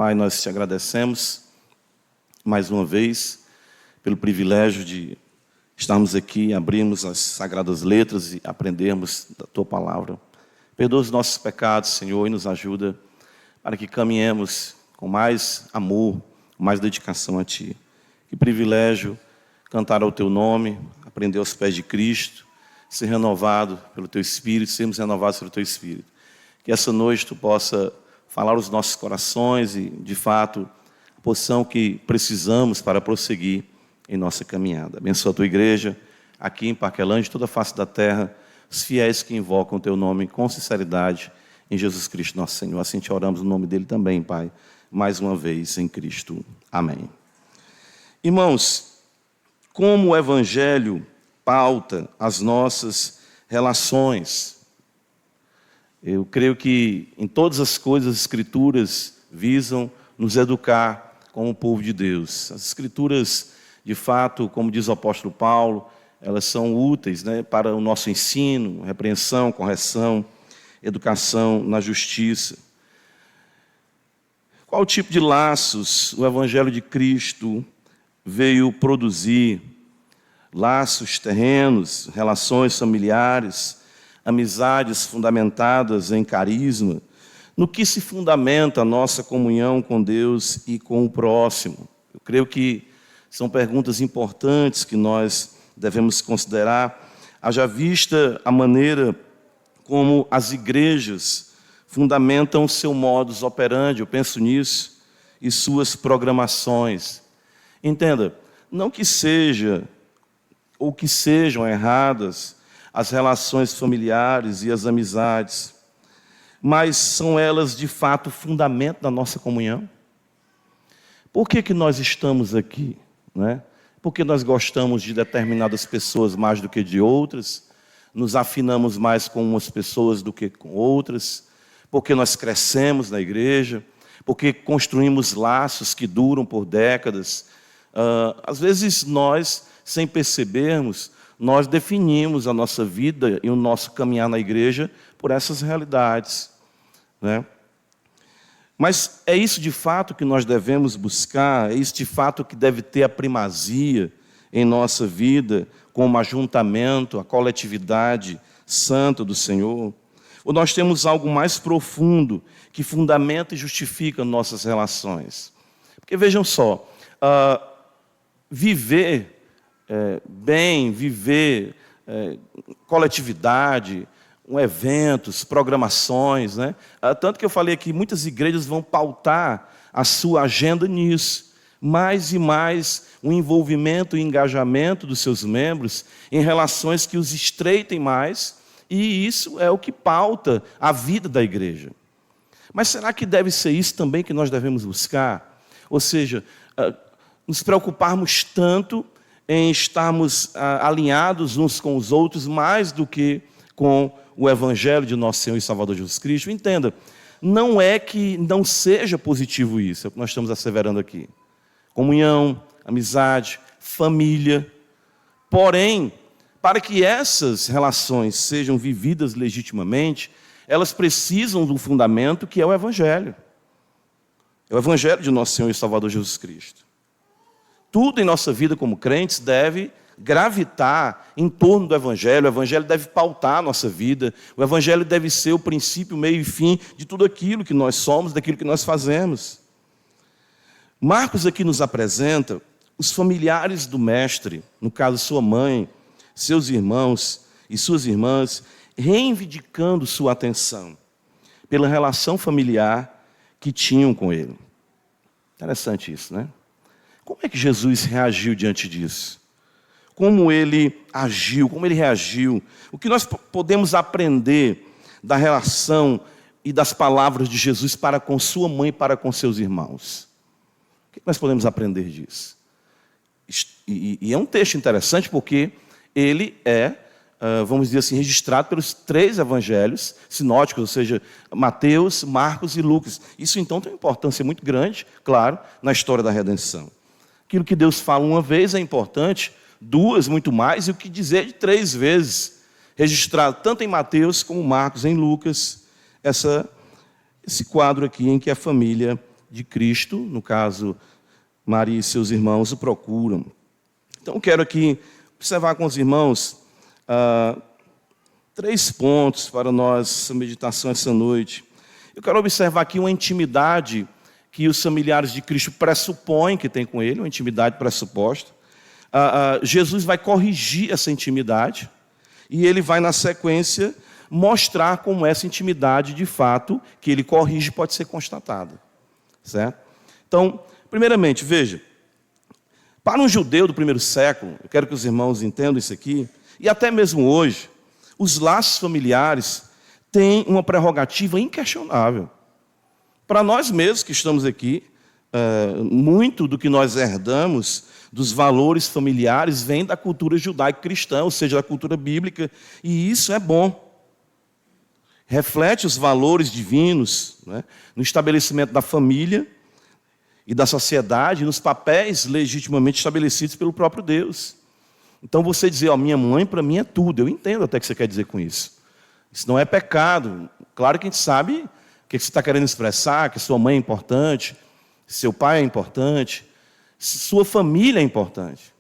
Pai, nós te agradecemos mais uma vez pelo privilégio de estarmos aqui, abrirmos as Sagradas Letras e aprendermos da Tua Palavra. Perdoa os nossos pecados, Senhor, e nos ajuda para que caminhemos com mais amor, com mais dedicação a Ti. Que privilégio cantar ao Teu nome, aprender aos pés de Cristo, ser renovado pelo Teu Espírito, sermos renovados pelo Teu Espírito. Que essa noite Tu possa falar aos nossos corações e, de fato, a posição que precisamos para prosseguir em nossa caminhada. Abençoa a Tua igreja, aqui em Parquelândia, toda a face da terra, os fiéis que invocam o Teu nome com sinceridade em Jesus Cristo, nosso Senhor. Assim te oramos no nome dEle também, Pai, mais uma vez em Cristo. Amém. Irmãos, como o Evangelho pauta as nossas relações, eu creio que em todas as coisas as Escrituras visam nos educar como povo de Deus. As Escrituras, de fato, como diz o apóstolo Paulo, elas são úteis, para o nosso ensino, repreensão, correção, educação na justiça. Qual tipo de laços o Evangelho de Cristo veio produzir? Laços terrenos, relações familiares, amizades fundamentadas em carisma, no que se fundamenta a nossa comunhão com Deus e com o próximo. Eu creio que são perguntas importantes que nós devemos considerar, haja vista a maneira como as igrejas fundamentam seu modus operandi, eu penso nisso, e suas programações. Entenda, não que seja ou que sejam erradas as relações familiares e as amizades, mas são elas, de fato, o fundamento da nossa comunhão? Por que nós estamos aqui? Porque nós gostamos de determinadas pessoas mais do que de outras, nos afinamos mais com umas pessoas do que com outras, porque nós crescemos na igreja, porque construímos laços que duram por décadas. Às vezes nós, sem percebermos, nós definimos a nossa vida e o nosso caminhar na igreja por essas realidades. Mas é isso de fato que nós devemos buscar, é isso de fato que deve ter a primazia em nossa vida, como ajuntamento, a coletividade santa do Senhor? Ou nós temos algo mais profundo que fundamenta e justifica nossas relações? Porque vejam só, viver bem, viver coletividade, eventos, programações, Tanto que eu falei aqui, muitas igrejas vão pautar a sua agenda nisso. Mais e mais o envolvimento e engajamento dos seus membros em relações que os estreitem mais, e isso é o que pauta a vida da igreja. Mas será que deve ser isso também que nós devemos buscar? Ou seja, nos preocuparmos tanto em estarmos alinhados uns com os outros, mais do que com o Evangelho de nosso Senhor e Salvador Jesus Cristo? Entenda, não é que não seja positivo isso, é o que nós estamos asseverando aqui. Comunhão, amizade, família. Porém, para que essas relações sejam vividas legitimamente, elas precisam do fundamento que é o Evangelho. É o Evangelho de nosso Senhor e Salvador Jesus Cristo. Tudo em nossa vida como crentes deve gravitar em torno do Evangelho. O Evangelho deve pautar a nossa vida. O Evangelho deve ser o princípio, meio e fim de tudo aquilo que nós somos, daquilo que nós fazemos. Marcos aqui nos apresenta os familiares do Mestre, no caso sua mãe, seus irmãos e suas irmãs, reivindicando sua atenção pela relação familiar que tinham com ele. Interessante isso, Como é que Jesus reagiu diante disso? Como ele agiu, como ele reagiu? O que nós podemos aprender da relação e das palavras de Jesus para com sua mãe e para com seus irmãos? O que nós podemos aprender disso? E é um texto interessante porque ele vamos dizer assim, registrado pelos 3 evangelhos sinóticos, ou seja, Mateus, Marcos e Lucas. Isso então tem uma importância muito grande, claro, na história da redenção. Aquilo que Deus fala uma vez é importante, 2 muito mais, e o que dizer de 3 vezes, registrado tanto em Mateus como Marcos, em Lucas, esse quadro aqui em que a família de Cristo, no caso, Maria e seus irmãos o procuram. Então, quero aqui observar com os irmãos 3 pontos para nossa meditação essa noite. Eu quero observar aqui uma intimidade que os familiares de Cristo pressupõem que tem com ele, uma intimidade pressuposta. Jesus vai corrigir essa intimidade e ele vai, na sequência, mostrar como essa intimidade, de fato, que ele corrige, pode ser constatada. Certo? Então, primeiramente, veja, para um judeu do primeiro século, eu quero que os irmãos entendam isso aqui, e até mesmo hoje, os laços familiares têm uma prerrogativa inquestionável. Para nós mesmos que estamos aqui, muito do que nós herdamos dos valores familiares vem da cultura judaico-cristã, ou seja, da cultura bíblica, e isso é bom. Reflete os valores divinos, né, no estabelecimento da família e da sociedade, nos papéis legitimamente estabelecidos pelo próprio Deus. Então você dizer, minha mãe para mim é tudo, eu entendo até o que você quer dizer com isso. Isso não é pecado. Claro que a gente sabe o que você está querendo expressar, que sua mãe é importante, seu pai é importante, sua família é importante.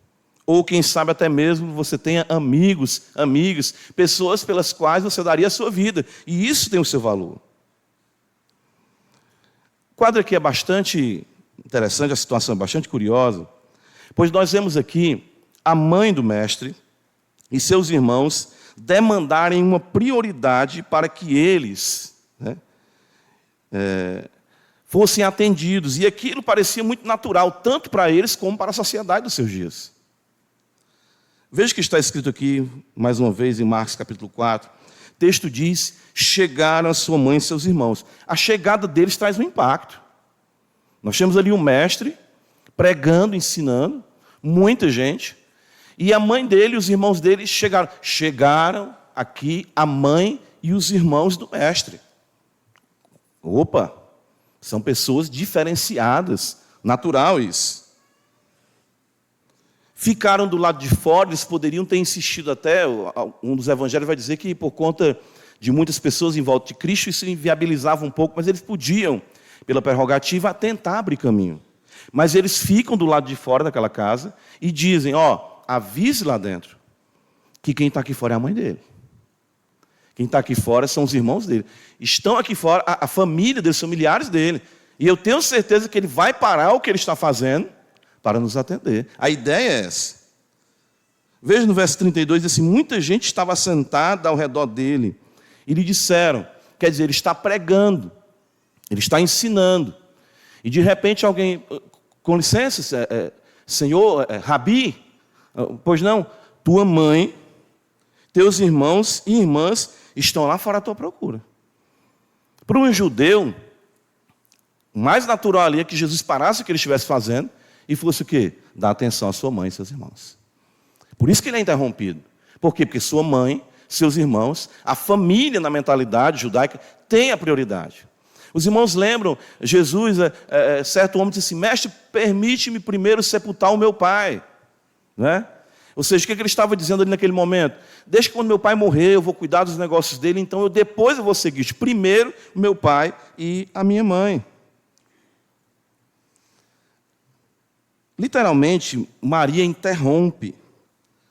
Ou quem sabe até mesmo você tenha amigos, amigas, pessoas pelas quais você daria a sua vida. E isso tem o seu valor. O quadro aqui é bastante interessante, a situação é bastante curiosa, pois nós vemos aqui a mãe do mestre e seus irmãos demandarem uma prioridade para que eles, né, fossem atendidos. E aquilo parecia muito natural, tanto para eles como para a sociedade dos seus dias. Veja o que está escrito aqui, mais uma vez, em Marcos capítulo 4. O texto diz, chegaram a sua mãe e seus irmãos. A chegada deles traz um impacto. Nós temos ali um mestre, pregando, ensinando, muita gente. E a mãe dele e os irmãos dele chegaram. Chegaram aqui a mãe e os irmãos do mestre. Opa! São pessoas diferenciadas, natural isso. Ficaram do lado de fora, eles poderiam ter insistido até, um dos evangelhos vai dizer que por conta de muitas pessoas em volta de Cristo, isso inviabilizava um pouco, mas eles podiam, pela prerrogativa, tentar abrir caminho. Mas eles ficam do lado de fora daquela casa e dizem, avise lá dentro, que quem está aqui fora é a mãe dele. Quem está aqui fora são os irmãos dele. Estão aqui fora a família dele, os familiares dele. E eu tenho certeza que ele vai parar o que ele está fazendo para nos atender. A ideia é essa. Veja no verso 32, diz assim, muita gente estava sentada ao redor dele. E lhe disseram, quer dizer, ele está pregando, ele está ensinando. E de repente alguém, com licença, senhor, Rabi, pois não, tua mãe, teus irmãos e irmãs estão lá fora à tua procura. Para um judeu, o mais natural ali é que Jesus parasse o que ele estivesse fazendo e fosse o quê? Dar atenção à sua mãe e seus irmãos. Por isso que ele é interrompido. Por quê? Porque sua mãe, seus irmãos, a família na mentalidade judaica tem a prioridade. Os irmãos lembram, Jesus, certo homem disse assim, mestre, permite-me primeiro sepultar o meu pai. Né? Ou seja, o que ele estava dizendo ali naquele momento? Deixa que quando meu pai morrer, eu vou cuidar dos negócios dele, então depois eu vou seguir. Primeiro, o meu pai e a minha mãe. Literalmente, Maria interrompe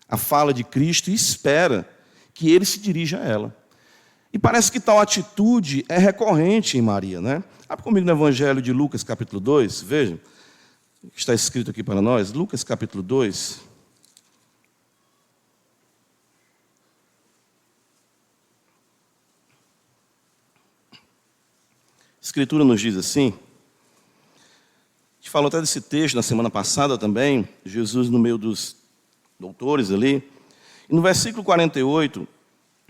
a fala de Cristo e espera que ele se dirija a ela. E parece que tal atitude é recorrente em Maria, né? Abre comigo no Evangelho de Lucas, capítulo 2, veja, o que está escrito aqui para nós, Lucas, capítulo 2. A Escritura nos diz assim, a gente falou até desse texto na semana passada também, Jesus no meio dos doutores ali, e no versículo 48,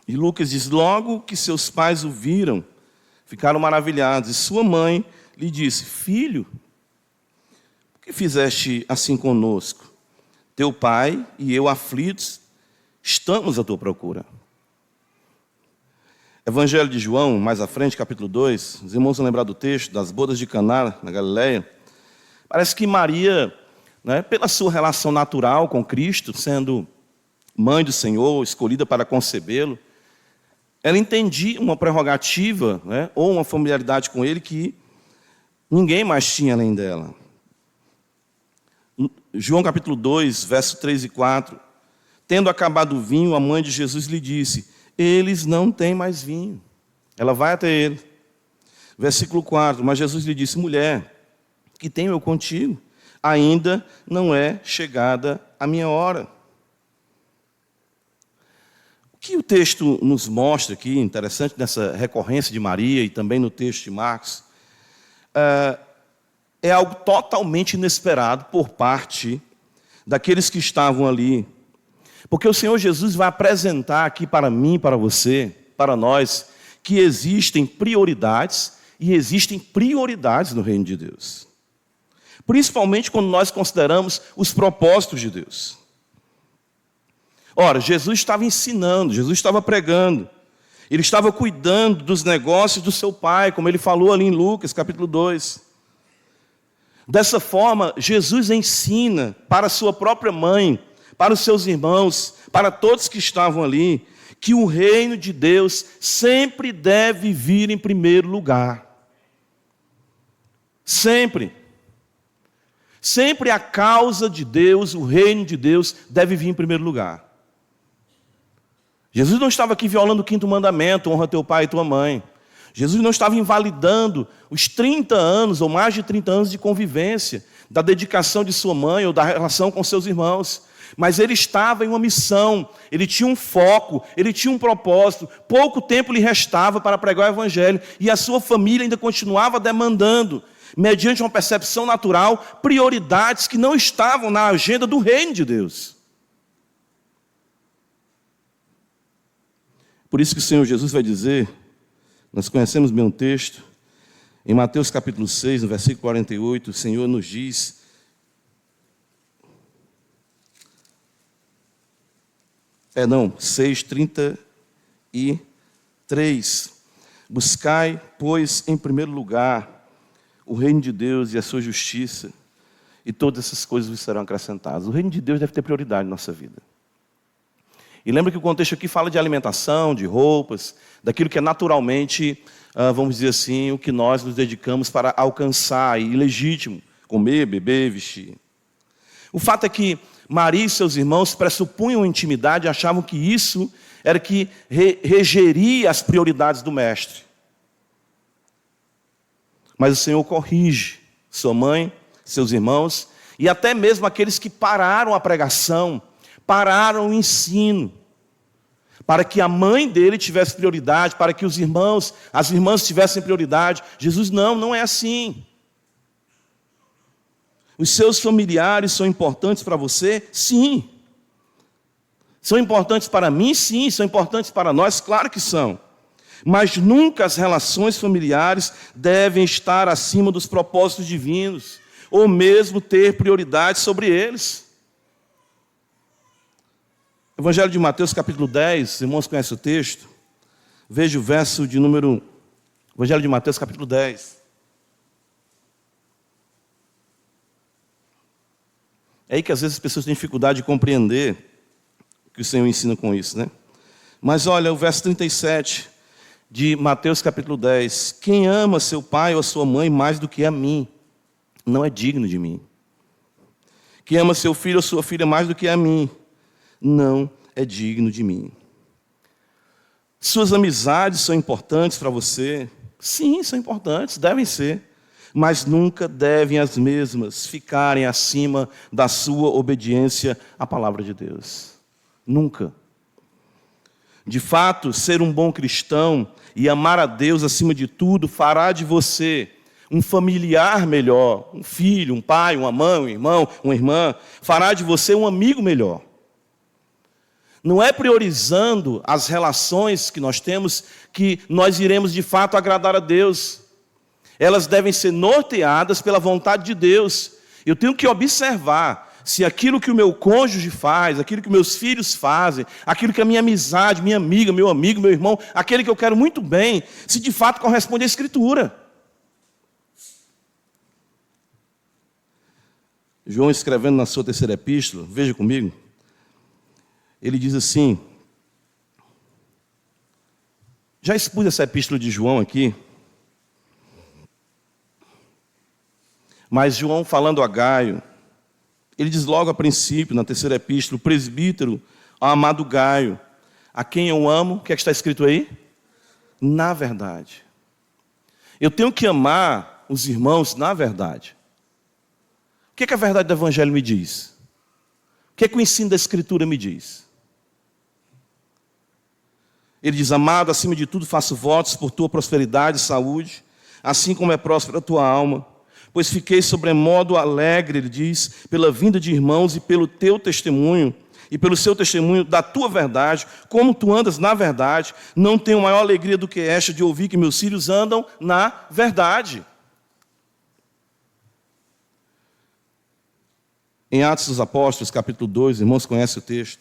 e Lucas diz, logo que seus pais o viram, ficaram maravilhados, e sua mãe lhe disse, filho, por que fizeste assim conosco? Teu pai e eu aflitos, estamos à tua procura. Evangelho de João, mais à frente, capítulo 2, os irmãos vão lembrar do texto, das bodas de Caná, na Galileia. Parece que Maria, né, pela sua relação natural com Cristo, sendo mãe do Senhor, escolhida para concebê-lo, ela entendia uma prerrogativa, né, ou uma familiaridade com ele que Ninguém mais tinha além dela. João capítulo 2, verso 3 e 4. Tendo acabado o vinho, a mãe de Jesus lhe disse: eles não têm mais vinho. Ela vai até ele. Versículo 4. Mas Jesus lhe disse: mulher, que tenho eu contigo? Ainda não é chegada a minha hora. O que o texto nos mostra aqui, interessante nessa recorrência de Maria e também no texto de Marcos, é algo totalmente inesperado por parte daqueles que estavam ali. Porque o Senhor Jesus vai apresentar aqui para mim, para você, para nós, que existem prioridades e existem prioridades no reino de Deus. Principalmente quando nós consideramos os propósitos de Deus. Ora, Jesus estava ensinando, Jesus estava pregando. Ele estava cuidando dos negócios do seu pai, como ele falou ali em Lucas, capítulo 2. Dessa forma, Jesus ensina para a sua própria mãe, para os seus irmãos, para todos que estavam ali, que o reino de Deus sempre deve vir em primeiro lugar. Sempre. Sempre a causa de Deus, o reino de Deus, deve vir em primeiro lugar. Jesus não estava aqui violando o 5º mandamento, honra teu pai e tua mãe. Jesus não estava invalidando os 30 anos, ou mais de 30 anos de convivência, da dedicação de sua mãe ou da relação com seus irmãos. Mas ele estava em uma missão, ele tinha um foco, ele tinha um propósito. Pouco tempo lhe restava para pregar o evangelho, e a sua família ainda continuava demandando, mediante uma percepção natural, prioridades que não estavam na agenda do reino de Deus. Por isso que o Senhor Jesus vai dizer, nós conhecemos bem o texto, em Mateus capítulo 6, no versículo 48, o Senhor nos diz: 6:33. Buscai, pois, em primeiro lugar o reino de Deus e a sua justiça, e todas essas coisas vos serão acrescentadas. O reino de Deus deve ter prioridade na nossa vida. E lembra que o contexto aqui fala de alimentação, de roupas, daquilo que é naturalmente, vamos dizer assim, o que nós nos dedicamos para alcançar, e legítimo, comer, beber, vestir. O fato é que Maria e seus irmãos pressupunham intimidade e achavam que isso era que regeria as prioridades do mestre. Mas o Senhor corrige sua mãe, seus irmãos, e até mesmo aqueles que pararam a pregação, pararam o ensino, para que a mãe dele tivesse prioridade, para que os irmãos, as irmãs tivessem prioridade. Jesus, não é assim. Os seus familiares são importantes para você? Sim. São importantes para mim? Sim. São importantes para nós? Claro que são. Mas nunca as relações familiares devem estar acima dos propósitos divinos, ou mesmo ter prioridade sobre eles. Evangelho de Mateus, capítulo 10, os irmãos conhecem o texto? Veja o verso de número... Evangelho de Mateus, capítulo 10. É aí que às vezes as pessoas têm dificuldade de compreender o que o Senhor ensina com isso, né? Mas olha, o verso 37 de Mateus, capítulo 10. Quem ama seu pai ou a sua mãe mais do que a mim, não é digno de mim. Quem ama seu filho ou sua filha mais do que a mim, não é digno de mim. Suas amizades são importantes para você? Sim, são importantes, devem ser. Mas nunca devem as mesmas ficarem acima da sua obediência à palavra de Deus. Nunca. De fato, ser um bom cristão e amar a Deus acima de tudo fará de você um familiar melhor, um filho, um pai, uma mãe, um irmão, uma irmã, fará de você um amigo melhor. Não é priorizando as relações que nós temos que nós iremos de fato agradar a Deus. Elas devem ser norteadas pela vontade de Deus. Eu tenho que observar se aquilo que o meu cônjuge faz, aquilo que meus filhos fazem, aquilo que a minha amizade, minha amiga, meu amigo, meu irmão, aquele que eu quero muito bem, se de fato corresponde à Escritura. João, escrevendo na sua terceira epístola, veja comigo, ele diz assim, já expus essa epístola de João aqui, Mas João, falando a Gaio, ele diz logo a princípio, na terceira epístola, o presbítero, ao amado Gaio, a quem eu amo, o que é que está escrito aí? Na verdade. Eu tenho que amar os irmãos na verdade. O que é que a verdade do Evangelho me diz? O que é que o ensino da Escritura me diz? Ele diz, amado, acima de tudo faço votos por tua prosperidade e saúde, assim como é próspera a tua alma, pois fiquei sobremodo alegre, ele diz, pela vinda de irmãos e pelo teu testemunho, e pelo seu testemunho da tua verdade, como tu andas na verdade, não tenho maior alegria do que esta de ouvir que meus filhos andam na verdade. Em Atos dos Apóstolos, capítulo 2, irmãos conhecem o texto.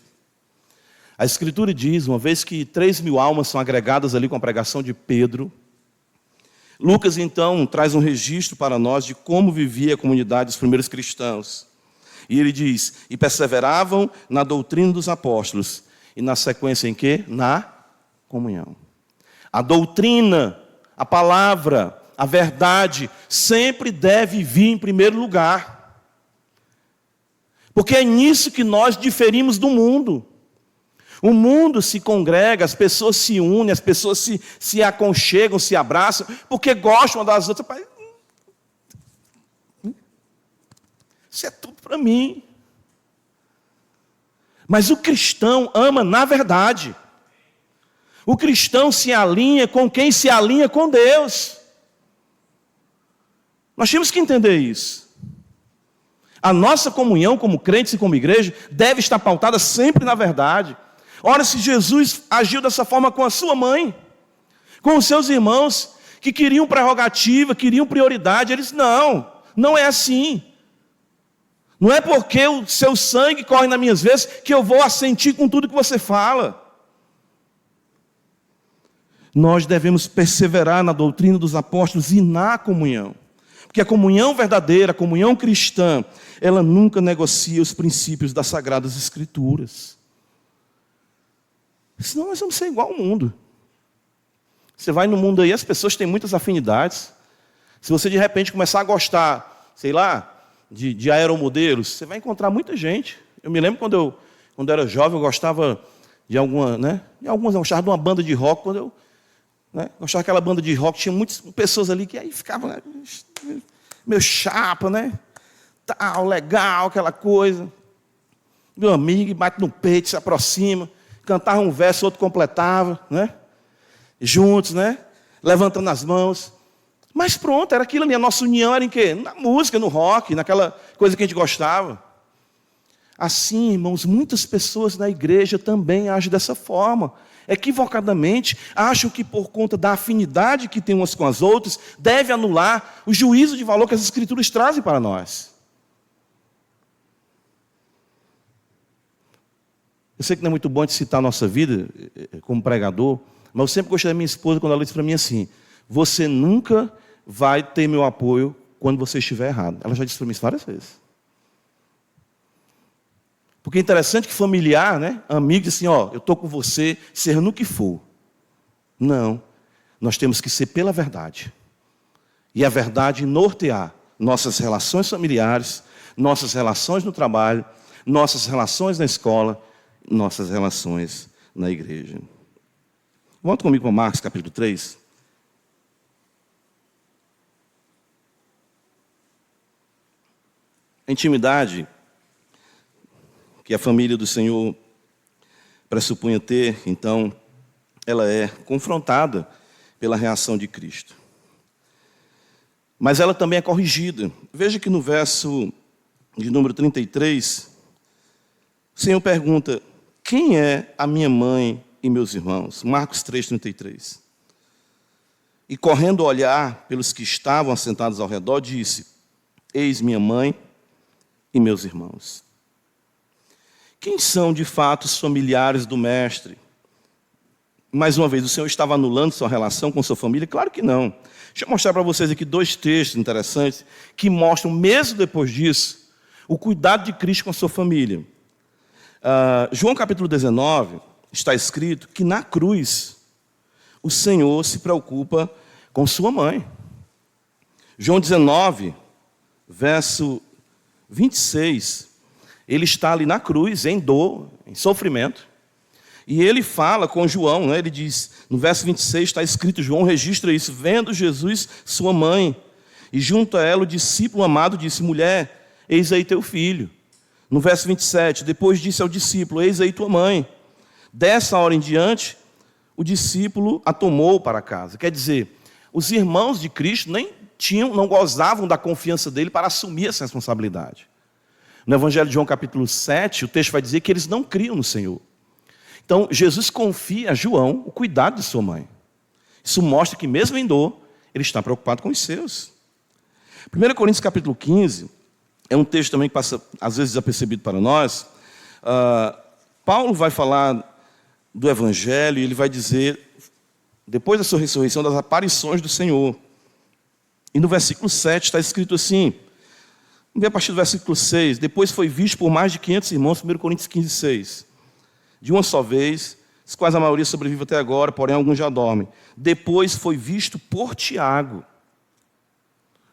A Escritura diz, uma vez que 3.000 almas são agregadas ali com a pregação de Pedro, Lucas, então, traz um registro para nós de como vivia a comunidade dos primeiros cristãos. E ele diz, e perseveravam na doutrina dos apóstolos. E na sequência em quê? Na comunhão. A doutrina, a palavra, a verdade, sempre deve vir em primeiro lugar. Porque é nisso que nós diferimos do mundo. O mundo se congrega, as pessoas se unem, as pessoas se aconchegam, se abraçam, porque gostam das outras. Isso é tudo para mim. Mas o cristão ama na verdade. O cristão se alinha com quem se alinha com Deus. Nós temos que entender isso. A nossa comunhão como crentes e como igreja deve estar pautada sempre na verdade. Ora, se Jesus agiu dessa forma com a sua mãe, com os seus irmãos, que queriam prerrogativa, queriam prioridade, eles, não é assim. Não é porque o seu sangue corre nas minhas veias que eu vou assentir com tudo que você fala. Nós devemos perseverar na doutrina dos apóstolos e na comunhão. Porque a comunhão verdadeira, a comunhão cristã, ela nunca negocia os princípios das Sagradas Escrituras. Senão nós vamos ser igual ao mundo. Você vai no mundo aí, as pessoas têm muitas afinidades. Se você de repente começar a gostar, sei lá, de aeromodelos, você vai encontrar muita gente. Eu me lembro quando eu era jovem, eu gostava de alguma, né? Eu gostava de uma banda de rock, quando eu gostava daquela banda de rock, tinha muitas pessoas ali que aí ficavam, né, meio chapa, né? Tal, legal, aquela coisa. Meu amigo bate no peito, se aproxima. Cantava um verso, outro completava, né? Juntos, né? Levantando as mãos. Mas pronto, era aquilo ali. A nossa união era em quê? Na música, no rock, naquela coisa que a gente gostava. Assim, irmãos, muitas pessoas na igreja também agem dessa forma. Equivocadamente, acham que por conta da afinidade que tem umas com as outras, deve anular o juízo de valor que as Escrituras trazem para nós. Eu sei que não é muito bom de citar a nossa vida como pregador, mas eu sempre gostei da minha esposa quando ela disse para mim assim, você nunca vai ter meu apoio quando você estiver errado. Ela já disse para mim isso várias vezes. Porque é interessante que familiar, né, amigo, diz assim, eu estou com você, seja no que for. Não, nós temos que ser pela verdade. E a verdade nortear nossas relações familiares, nossas relações no trabalho, nossas relações na escola, nossas relações na igreja. Volta comigo para Marcos capítulo 3. A intimidade que a família do Senhor pressupunha ter, então, ela é confrontada pela reação de Cristo. Mas ela também é corrigida. Veja que no verso de número 33, o Senhor pergunta, quem é a minha mãe e meus irmãos? Marcos 3:33. E correndo a olhar pelos que estavam assentados ao redor, disse, eis minha mãe e meus irmãos. Quem são de fato os familiares do mestre? Mais uma vez, o Senhor estava anulando sua relação com sua família? Claro que não. Deixa eu mostrar para vocês aqui 2 textos interessantes que mostram, mesmo depois disso, o cuidado de Cristo com a sua família. João capítulo 19, está escrito que na cruz o Senhor se preocupa com sua mãe. João 19, verso 26, ele está ali na cruz, em dor, em sofrimento, e ele fala com João, né? Ele diz, no verso 26 está escrito, João registra isso, vendo Jesus, sua mãe, e junto a ela o discípulo amado disse, mulher, eis aí teu filho. No verso 27, depois disse ao discípulo, eis aí tua mãe. Dessa hora em diante, o discípulo a tomou para casa. Quer dizer, os irmãos de Cristo não gozavam da confiança dele para assumir essa responsabilidade. No Evangelho de João capítulo 7, o texto vai dizer que eles não criam no Senhor. Então, Jesus confia a João o cuidado de sua mãe. Isso mostra que mesmo em dor, ele está preocupado com os seus. 1 Coríntios capítulo 15, é um texto também que passa, às vezes, desapercebido para nós. Paulo vai falar do Evangelho e ele vai dizer, depois da sua ressurreição, das aparições do Senhor. E no versículo 7 está escrito assim, vamos ver a partir do versículo 6, depois foi visto por mais de 500 irmãos, 1 Coríntios 15, 6, de uma só vez, dos quais a maioria sobrevive até agora, porém alguns já dormem. Depois foi visto por Tiago,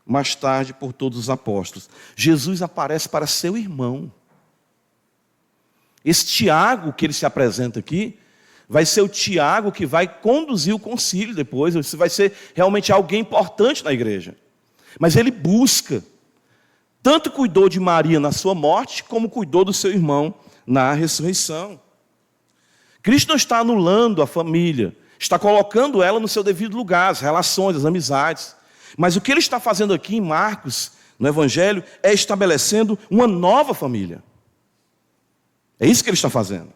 mais tarde por todos os apóstolos. Jesus aparece para seu irmão. Esse Tiago que ele se apresenta aqui, vai ser o Tiago que vai conduzir o concílio depois, você vai ser realmente alguém importante na igreja. Mas ele busca, tanto cuidou de Maria na sua morte, como cuidou do seu irmão na ressurreição. Cristo não está anulando a família, está colocando ela no seu devido lugar, as relações, as amizades. Mas o que ele está fazendo aqui em Marcos, no Evangelho, é estabelecendo uma nova família. É isso que ele está fazendo.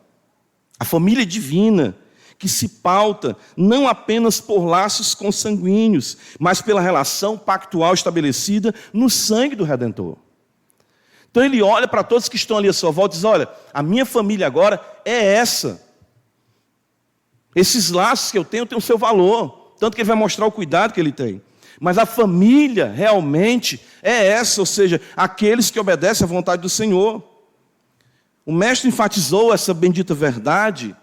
A família divina, que se pauta não apenas por laços consanguíneos, mas pela relação pactual estabelecida no sangue do Redentor. Então ele olha para todos que estão ali à sua volta e diz, olha, a minha família agora é essa. Esses laços que eu tenho têm o seu valor, tanto que ele vai mostrar o cuidado que ele tem. Mas a família realmente é essa, ou seja, aqueles que obedecem à vontade do Senhor. O mestre enfatizou essa bendita verdade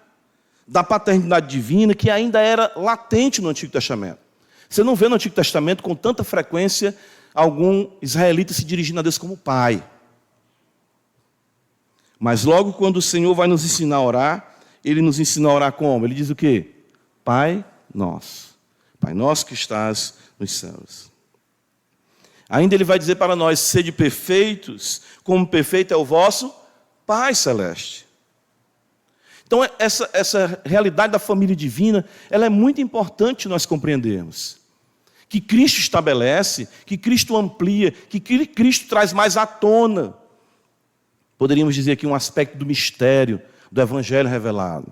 da paternidade divina que ainda era latente no Antigo Testamento. Você não vê no Antigo Testamento com tanta frequência algum israelita se dirigindo a Deus como pai. Mas logo quando o Senhor vai nos ensinar a orar, Ele nos ensina a orar como? Ele diz o quê? Pai nosso. Pai nosso que estás nos céus. Ainda Ele vai dizer para nós, sede perfeitos, como perfeito é o vosso Pai Celeste. Então essa realidade da família divina, ela é muito importante nós compreendermos. Que Cristo estabelece, que Cristo amplia, que Cristo traz mais à tona. Poderíamos dizer aqui um aspecto do mistério, do Evangelho revelado.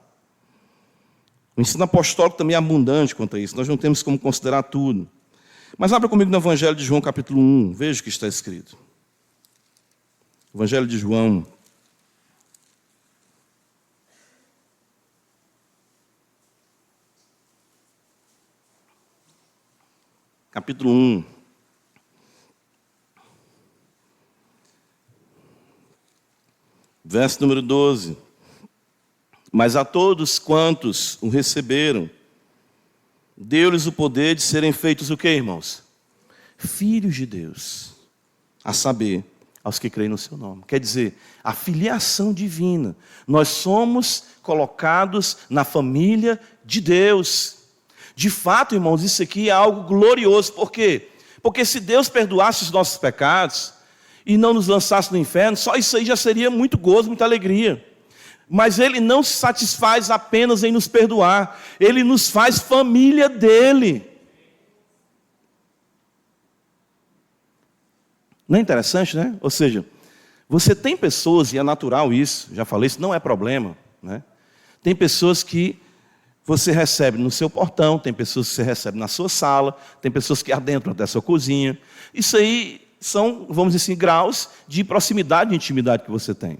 O ensino apostólico também é abundante quanto a isso, nós não temos como considerar tudo. Mas abra comigo no Evangelho de João capítulo 1, veja o que está escrito. Evangelho de João. Capítulo 1. Verso número 12. Mas a todos quantos o receberam, deu-lhes o poder de serem feitos o quê, irmãos? Filhos de Deus. A saber, aos que creem no seu nome. Quer dizer, a filiação divina. Nós somos colocados na família de Deus. De fato, irmãos, isso aqui é algo glorioso. Por quê? Porque se Deus perdoasse os nossos pecados e não nos lançasse no inferno, só isso aí já seria muito gozo, muita alegria. Mas Ele não se satisfaz apenas em nos perdoar. Ele nos faz família dEle. Não é interessante, né? Ou seja, você tem pessoas, e é natural isso, já falei, isso não é problema, né? Tem pessoas que você recebe no seu portão, tem pessoas que você recebe na sua sala, tem pessoas que adentram da sua cozinha. Isso aí são, vamos dizer assim, graus de proximidade e intimidade que você tem.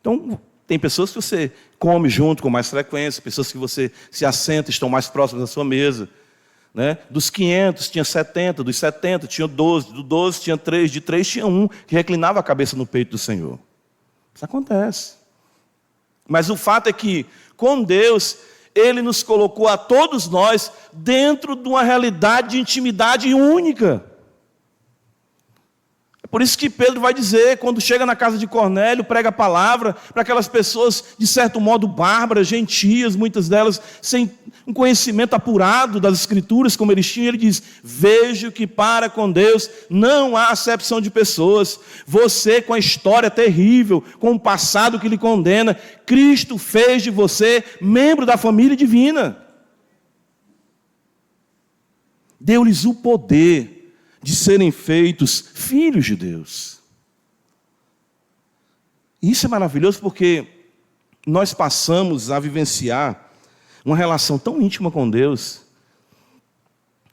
Então, tem pessoas que você come junto com mais frequência, pessoas que você se assenta, estão mais próximas da sua mesa. Né? Dos 500 tinha 70, dos 70 tinha 12, do 12 tinha 3, de 3 tinha 1 que reclinava a cabeça no peito do Senhor. Isso acontece. Mas o fato é que, com Deus, Ele nos colocou a todos nós dentro de uma realidade de intimidade única. Por isso que Pedro vai dizer, quando chega na casa de Cornélio, prega a palavra para aquelas pessoas, de certo modo, bárbaras, gentias, muitas delas sem um conhecimento apurado das Escrituras, como eles tinham. Ele diz: vejo que para com Deus não há acepção de pessoas. Você, com a história terrível, com o passado que lhe condena, Cristo fez de você membro da família divina. Deu-lhes o poder de serem feitos filhos de Deus. E isso é maravilhoso porque nós passamos a vivenciar uma relação tão íntima com Deus.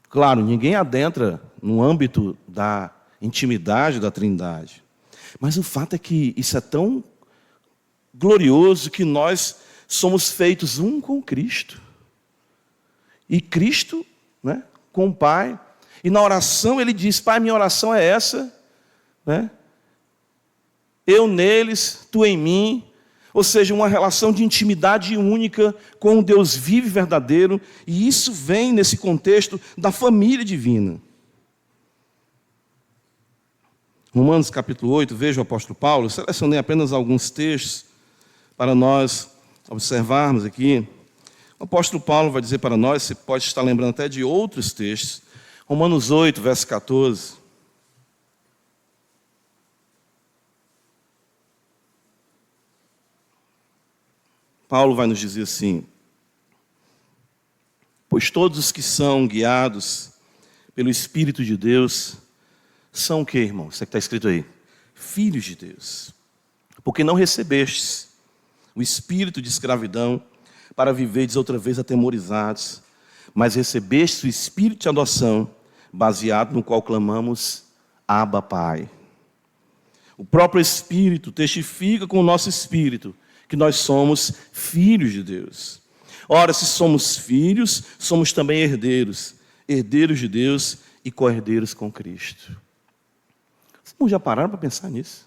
Claro, ninguém adentra no âmbito da intimidade da Trindade, mas o fato é que isso é tão glorioso que nós somos feitos um com Cristo. E Cristo, né, com o Pai. E na oração ele diz: Pai, minha oração é essa, né? Eu neles, tu em mim. Ou seja, uma relação de intimidade única com um Deus vivo e verdadeiro. E isso vem nesse contexto da família divina. Romanos capítulo 8, veja o apóstolo Paulo. Eu selecionei apenas alguns textos para nós observarmos aqui. O apóstolo Paulo vai dizer para nós, você pode estar lembrando até de outros textos. Romanos 8, verso 14. Paulo vai nos dizer assim: pois todos os que são guiados pelo Espírito de Deus são o quê, irmão? Isso é que está escrito aí: filhos de Deus. Porque não recebestes o espírito de escravidão para viverdes outra vez atemorizados, mas recebestes o espírito de adoção, baseado no qual clamamos: Abba, Pai. O próprio Espírito testifica com o nosso espírito que nós somos filhos de Deus. Ora, se somos filhos, somos também herdeiros, herdeiros de Deus e co-herdeiros com Cristo. Vocês não já pararam para pensar nisso?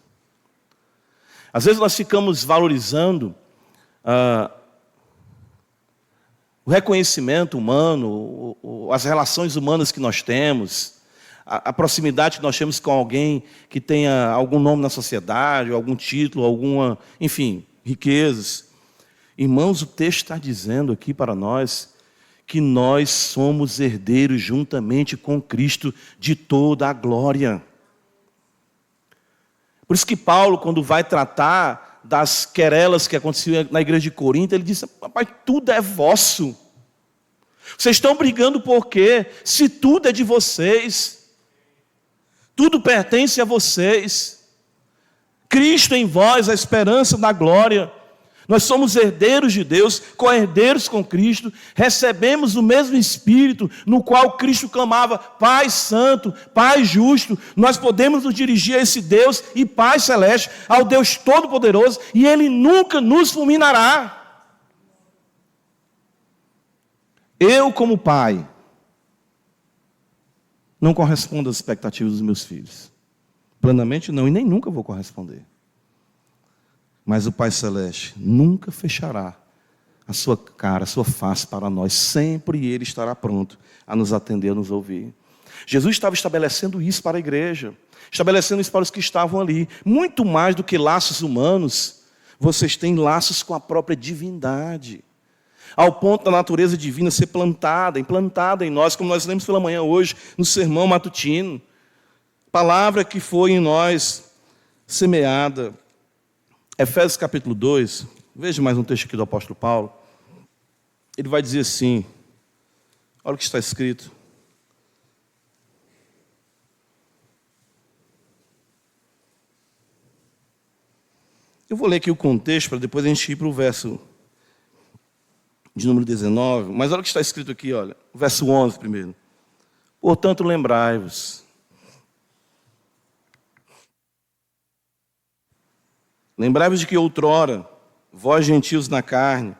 Às vezes nós ficamos valorizando o reconhecimento humano, as relações humanas que nós temos, a proximidade que nós temos com alguém que tenha algum nome na sociedade, algum título, alguma, enfim, riquezas. Irmãos, o texto está dizendo aqui para nós que nós somos herdeiros juntamente com Cristo de toda a glória. Por isso que Paulo, quando vai tratar das querelas que aconteciam na igreja de Corinto, ele disse: papai, tudo é vosso. Vocês estão brigando por quê? Se tudo é de vocês, tudo pertence a vocês. Cristo em vós, a esperança da glória. Nós somos herdeiros de Deus, co-herdeiros com Cristo, recebemos o mesmo Espírito no qual Cristo clamava: Pai Santo, Pai Justo. Nós podemos nos dirigir a esse Deus e Pai Celeste, ao Deus Todo-Poderoso, e Ele nunca nos fulminará. Eu, como pai, não correspondo às expectativas dos meus filhos. Plenamente não, e nem nunca vou corresponder. Mas o Pai Celeste nunca fechará a sua cara, a sua face para nós. Sempre Ele estará pronto a nos atender, a nos ouvir. Jesus estava estabelecendo isso para a igreja, estabelecendo isso para os que estavam ali. Muito mais do que laços humanos, vocês têm laços com a própria divindade. Ao ponto da natureza divina ser implantada em nós, como nós lemos pela manhã hoje, no sermão matutino. Palavra que foi em nós semeada. Efésios capítulo 2, veja mais um texto aqui do apóstolo Paulo. Ele vai dizer assim, olha o que está escrito. Eu vou ler aqui o contexto para depois a gente ir para o verso de número 19, mas olha o que está escrito aqui, olha, verso 11 primeiro. Portanto, lembrai-vos. Lembrai-vos de que outrora, vós gentios na carne,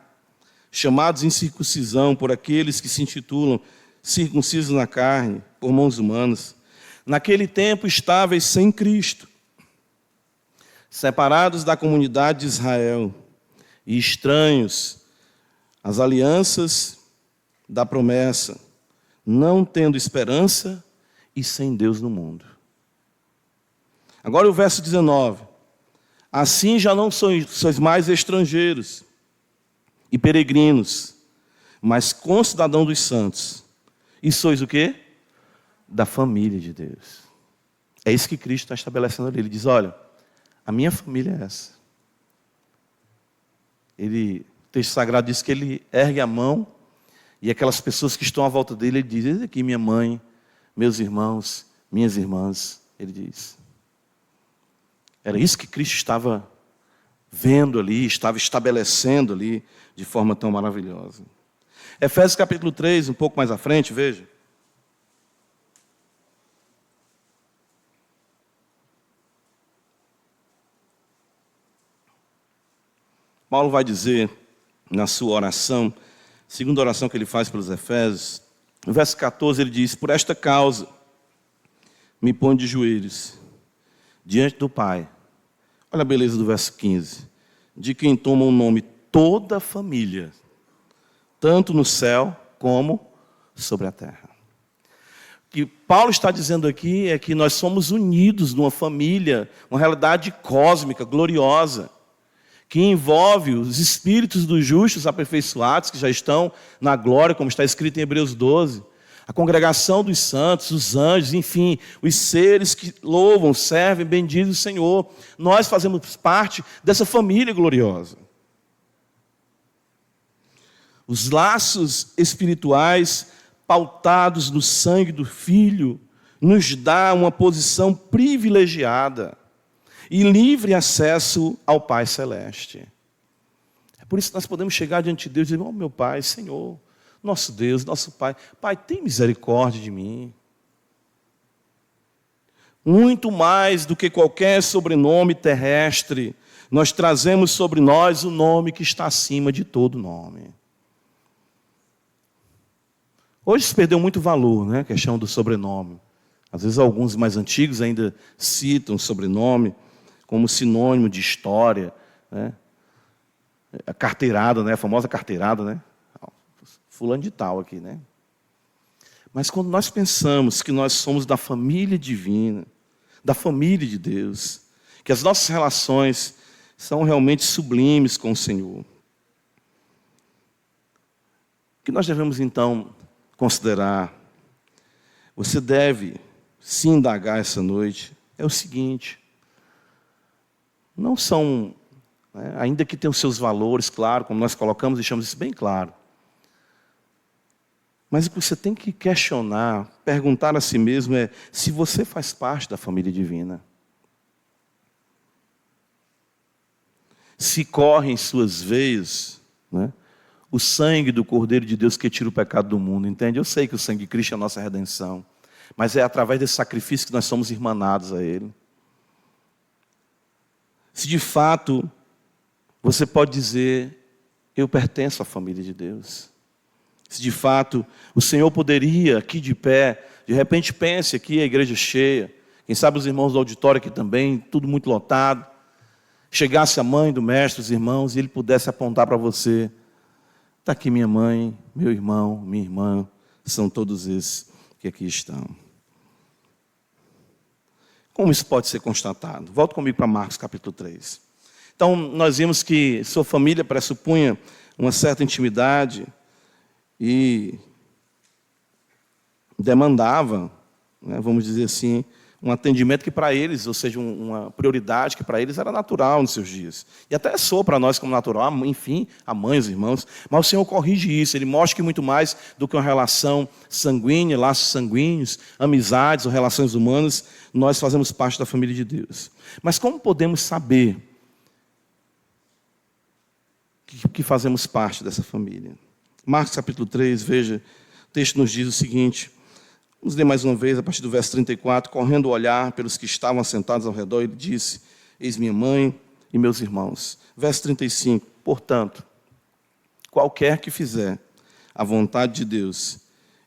chamados em circuncisão por aqueles que se intitulam circuncisos na carne, por mãos humanas, naquele tempo estáveis sem Cristo, separados da comunidade de Israel e estranhos às alianças da promessa, não tendo esperança e sem Deus no mundo. Agora o verso 19. Assim já não sois mais estrangeiros e peregrinos, mas concidadãos dos santos. E sois o quê? Da família de Deus. É isso que Cristo está estabelecendo ali. Ele diz, olha, a minha família é essa. O texto sagrado diz que ele ergue a mão e aquelas pessoas que estão à volta dele, ele diz, eis aqui minha mãe, meus irmãos, minhas irmãs. Ele diz. Era isso que Cristo estava vendo ali, estava estabelecendo ali de forma tão maravilhosa. Efésios capítulo 3, um pouco mais à frente, veja. Paulo vai dizer na sua oração, segunda oração que ele faz pelos Efésios, no verso 14 ele diz, por esta causa me ponho de joelhos diante do Pai. Olha a beleza do verso 15. De quem toma o nome toda a família, tanto no céu como sobre a terra. O que Paulo está dizendo aqui é que nós somos unidos numa família, uma realidade cósmica, gloriosa, que envolve os espíritos dos justos aperfeiçoados, que já estão na glória, como está escrito em Hebreus 12. A congregação dos santos, os anjos, enfim, os seres que louvam, servem, bendizem o Senhor. Nós fazemos parte dessa família gloriosa. Os laços espirituais pautados no sangue do Filho nos dá uma posição privilegiada e livre acesso ao Pai Celeste. É por isso que nós podemos chegar diante de Deus e dizer, oh meu Pai, Senhor, nosso Deus, nosso Pai, Pai, tem misericórdia de mim. Muito mais do que qualquer sobrenome terrestre, nós trazemos sobre nós o nome que está acima de todo nome. Hoje se perdeu muito valor, né, a questão do sobrenome. Às vezes alguns mais antigos ainda citam o sobrenome como sinônimo de história, né? A carteirada, né, a famosa carteirada, né? Fulano de tal aqui, né? Mas quando nós pensamos que nós somos da família divina, da família de Deus, que as nossas relações são realmente sublimes com o Senhor, o que nós devemos então considerar, você deve se indagar essa noite, é o seguinte, não são, né, ainda que tenham os seus valores, claro, como nós colocamos, deixamos isso bem claro, mas o que você tem que questionar, perguntar a si mesmo é se você faz parte da família divina. Se corre em suas veias, né, o sangue do Cordeiro de Deus que tira o pecado do mundo, entende? Eu sei que o sangue de Cristo é a nossa redenção, mas é através desse sacrifício que nós somos irmanados a Ele. Se de fato você pode dizer, eu pertenço à família de Deus. Se de fato o Senhor poderia, aqui de pé, de repente pense aqui a igreja cheia, quem sabe os irmãos do auditório aqui também, tudo muito lotado, chegasse a mãe do mestre, os irmãos, e ele pudesse apontar para você, está aqui minha mãe, meu irmão, minha irmã, são todos esses que aqui estão. Como isso pode ser constatado? Volta comigo para Marcos capítulo 3. Então, nós vimos que sua família pressupunha uma certa intimidade e demandava, né, vamos dizer assim, um atendimento que para eles, ou seja, uma prioridade que para eles era natural nos seus dias. E até soa para nós como natural, enfim, a mãe, os irmãos. Mas o Senhor corrige isso, Ele mostra que muito mais do que uma relação sanguínea, laços sanguíneos, amizades ou relações humanas, nós fazemos parte da família de Deus. Mas como podemos saber que fazemos parte dessa família? Marcos capítulo 3, veja, o texto nos diz o seguinte, vamos ler mais uma vez, a partir do verso 34, correndo o olhar pelos que estavam sentados ao redor, ele disse, eis minha mãe e meus irmãos. Verso 35, portanto, qualquer que fizer a vontade de Deus,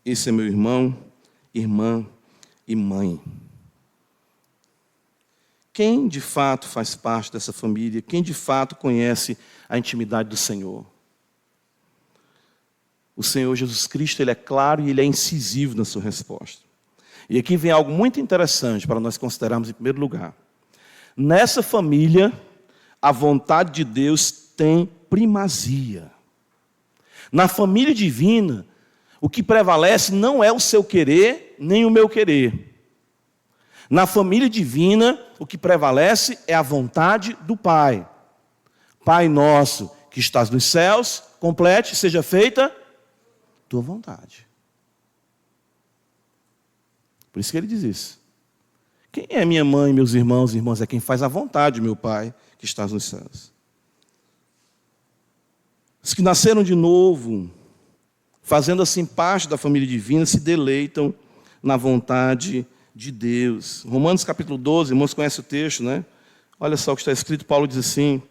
esse é meu irmão, irmã e mãe. Quem de fato faz parte dessa família, quem de fato conhece a intimidade do Senhor? O Senhor Jesus Cristo, Ele é claro e Ele é incisivo na sua resposta. E aqui vem algo muito interessante para nós considerarmos em primeiro lugar. Nessa família, a vontade de Deus tem primazia. Na família divina, o que prevalece não é o seu querer, nem o meu querer. Na família divina, o que prevalece é a vontade do Pai. Pai nosso que estás nos céus, complete, seja feita tua vontade. Por isso que ele diz isso. Quem é minha mãe, meus irmãos e irmãs? É quem faz a vontade, meu Pai, que estás nos céus. Os que nasceram de novo, fazendo assim parte da família divina, se deleitam na vontade de Deus. Romanos capítulo 12, irmãos conhecem o texto, né? Olha só o que está escrito, Paulo diz assim.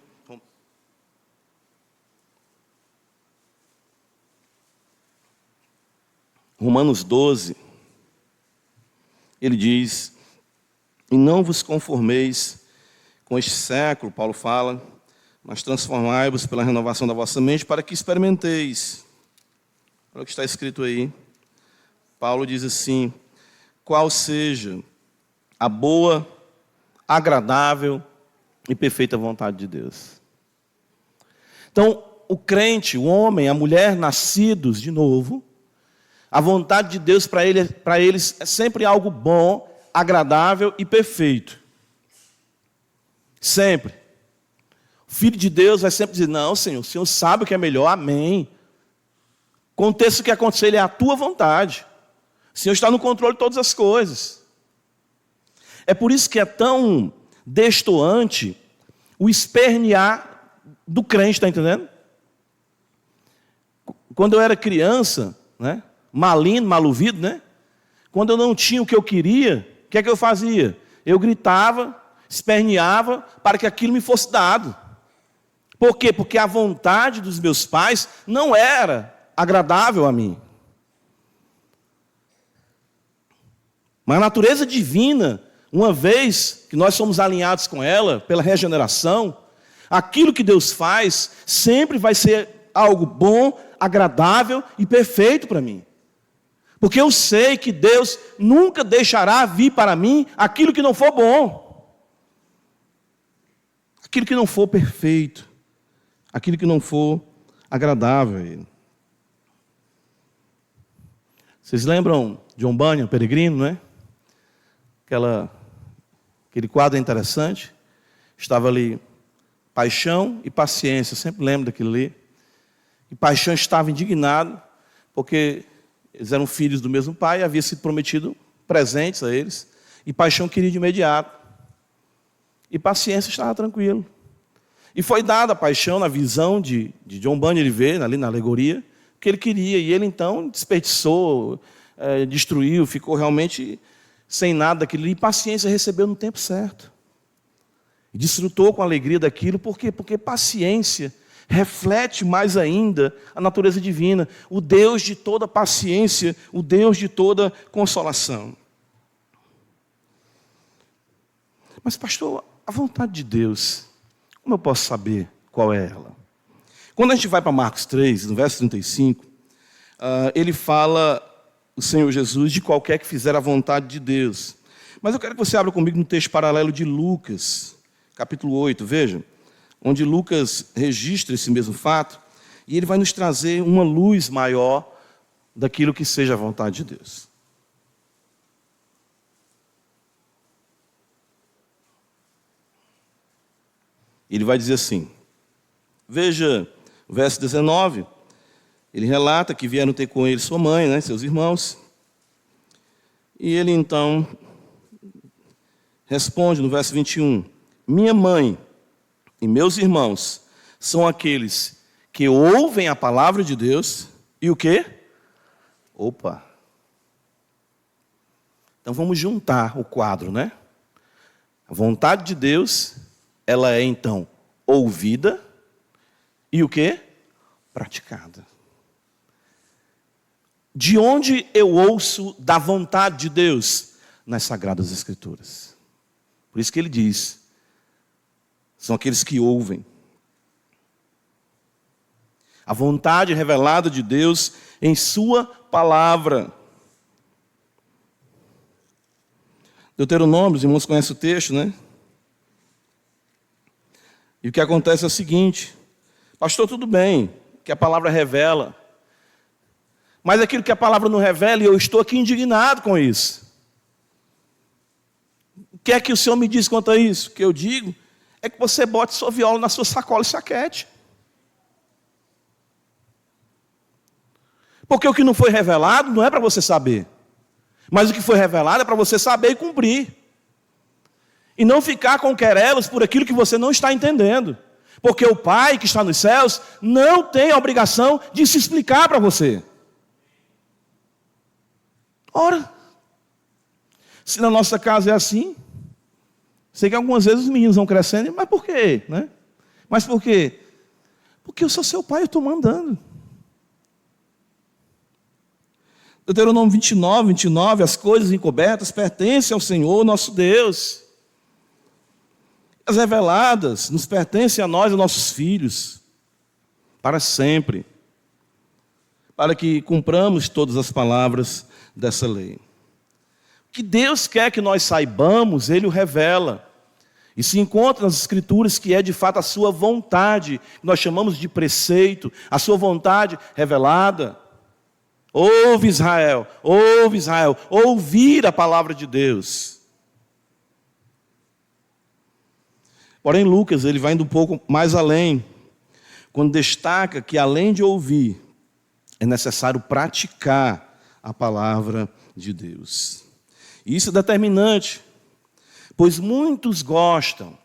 Romanos 12, ele diz: e não vos conformeis com este século, Paulo fala, mas transformai-vos pela renovação da vossa mente para que experimenteis. Olha o que está escrito aí. Paulo diz assim: qual seja a boa, agradável e perfeita vontade de Deus. Então, o crente, o homem, a mulher nascidos de novo, a vontade de Deus para eles é sempre algo bom, agradável e perfeito. Sempre. O Filho de Deus vai sempre dizer: não, Senhor, o Senhor sabe o que é melhor, amém. Aconteça o que acontecer, Ele é a tua vontade. O Senhor está no controle de todas as coisas. É por isso que é tão destoante o espernear do crente, está entendendo? Quando eu era criança, né? Malino, maluvido, né? Quando eu não tinha o que eu queria, o que é que eu fazia? Eu gritava, esperneava para que aquilo me fosse dado. Por quê? Porque a vontade dos meus pais não era agradável a mim. Mas a natureza divina, uma vez que nós somos alinhados com ela, pela regeneração, aquilo que Deus faz sempre vai ser algo bom, agradável e perfeito para mim. Porque eu sei que Deus nunca deixará vir para mim aquilo que não for bom. Aquilo que não for perfeito. Aquilo que não for agradável a Ele. Vocês lembram John Bunyan, Peregrino, né? Aquele quadro interessante. Estava ali paixão e paciência. Eu sempre lembro daquilo ali. E paixão estava indignado, porque eles eram filhos do mesmo pai, havia sido prometido presentes a eles, e paixão queria de imediato. E paciência estava tranquilo. E foi dada a paixão na visão de John Bunyan, ele vê ali na alegoria, o que ele queria, e ele então desperdiçou, destruiu, ficou realmente sem nada daquilo, e paciência recebeu no tempo certo. E desfrutou com alegria daquilo, por quê? Porque paciência reflete mais ainda a natureza divina, o Deus de toda paciência, o Deus de toda consolação. Mas, pastor, a vontade de Deus, como eu posso saber qual é ela? Quando a gente vai para Marcos 3, no verso 35, ele fala, o Senhor Jesus, de qualquer que fizer a vontade de Deus. Mas eu quero que você abra comigo no texto paralelo de Lucas, capítulo 8, veja. Onde Lucas registra esse mesmo fato, e ele vai nos trazer uma luz maior daquilo que seja a vontade de Deus. Ele vai dizer assim, veja o verso 19, ele relata que vieram ter com ele sua mãe, né, seus irmãos, e ele então responde no verso 21, minha mãe e meus irmãos são aqueles que ouvem a palavra de Deus e o quê? Opa! Então vamos juntar o quadro, né? A vontade de Deus, ela é então ouvida e o quê? Praticada. De onde eu ouço da vontade de Deus? Nas Sagradas Escrituras. Por isso que ele diz, são aqueles que ouvem. A vontade revelada de Deus em sua palavra. Deuteronômio, os irmãos conhecem o texto, né? E o que acontece é o seguinte: pastor, tudo bem, que a palavra revela, mas aquilo que a palavra não revela, e eu estou aqui indignado com isso. O que é que o Senhor me diz quanto a isso? O que eu digo é que você bote sua viola na sua sacola e saquete. Porque o que não foi revelado não é para você saber, mas o que foi revelado é para você saber e cumprir. E não ficar com querelas por aquilo que você não está entendendo. Porque o Pai que está nos céus não tem a obrigação de se explicar para você. Ora, se na nossa casa é assim, sei que algumas vezes os meninos vão crescendo, mas por quê? Né? Mas por quê? Porque eu sou seu pai, eu estou mandando. Deuteronômio 29, as coisas encobertas pertencem ao Senhor, nosso Deus. As reveladas nos pertencem a nós e nossos filhos, para sempre, para que cumpramos todas as palavras dessa lei. O que Deus quer que nós saibamos, Ele o revela. E se encontra nas Escrituras que é de fato a sua vontade, que nós chamamos de preceito, a sua vontade revelada. Ouve Israel, ouvir a palavra de Deus. Porém, Lucas, ele vai indo um pouco mais além, quando destaca que além de ouvir, é necessário praticar a palavra de Deus. E isso é determinante, pois muitos gostam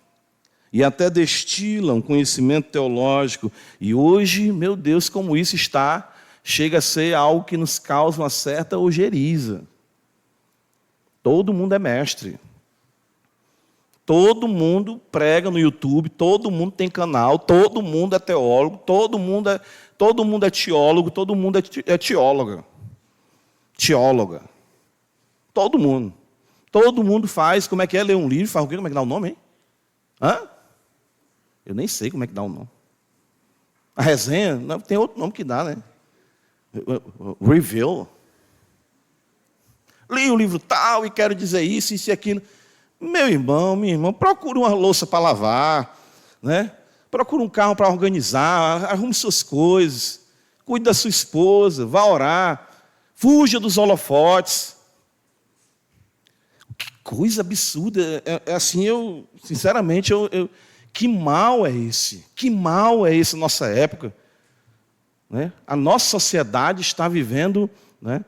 e até destilam conhecimento teológico, e hoje, meu Deus, como isso chega a ser algo que nos causa uma certa ojeriza. Todo mundo é mestre. Todo mundo prega no YouTube, todo mundo tem canal, todo mundo é teólogo, todo mundo é teólogo, todo mundo é teóloga. Teóloga. Todo mundo. Todo mundo faz, como é que é ler um livro, faz o quê? Como é que dá o nome, hein? Hã? Eu nem sei como é que dá o nome. A resenha, não, tem outro nome que dá, né? Review. Li o livro tal e quero dizer isso e aquilo. Meu irmão, minha irmã, procure uma louça para lavar, né? Procure um carro para organizar, arrume suas coisas, cuide da sua esposa, vá orar, fuja dos holofotes. Que coisa absurda. É assim, sinceramente, que mal é esse? Que mal é esse nossa época? Né? A nossa sociedade está vivendo, né?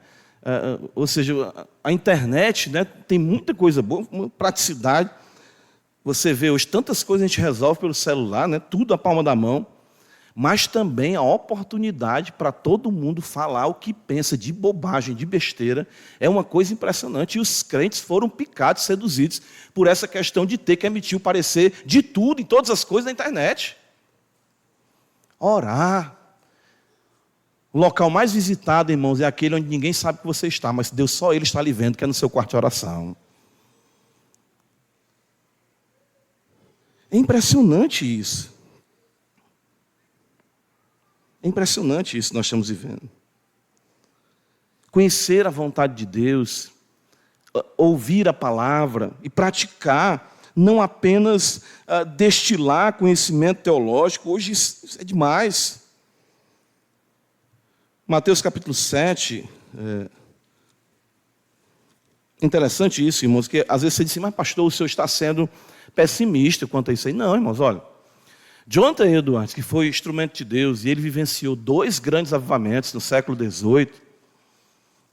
Ou seja, a internet, né, tem muita coisa boa, praticidade. Você vê hoje tantas coisas a gente resolve pelo celular, né, tudo à palma da mão, mas também a oportunidade para todo mundo falar o que pensa de bobagem, de besteira, é uma coisa impressionante. E os crentes foram picados, seduzidos por essa questão de ter que emitir o parecer de tudo, em todas as coisas da internet. Orar. O local mais visitado, irmãos, é aquele onde ninguém sabe que você está, mas Deus só Ele está ali vendo, que é no seu quarto de oração. É impressionante isso. É impressionante isso que nós estamos vivendo. Conhecer a vontade de Deus, ouvir a palavra e praticar, não apenas destilar conhecimento teológico, hoje isso é demais. Mateus capítulo 7, interessante isso, irmãos, que às vezes você diz assim, mas pastor, o senhor está sendo pessimista quanto a isso aí. Não, irmãos, olha, Jonathan Edwards, que foi instrumento de Deus, e ele vivenciou 2 grandes avivamentos no século XVIII,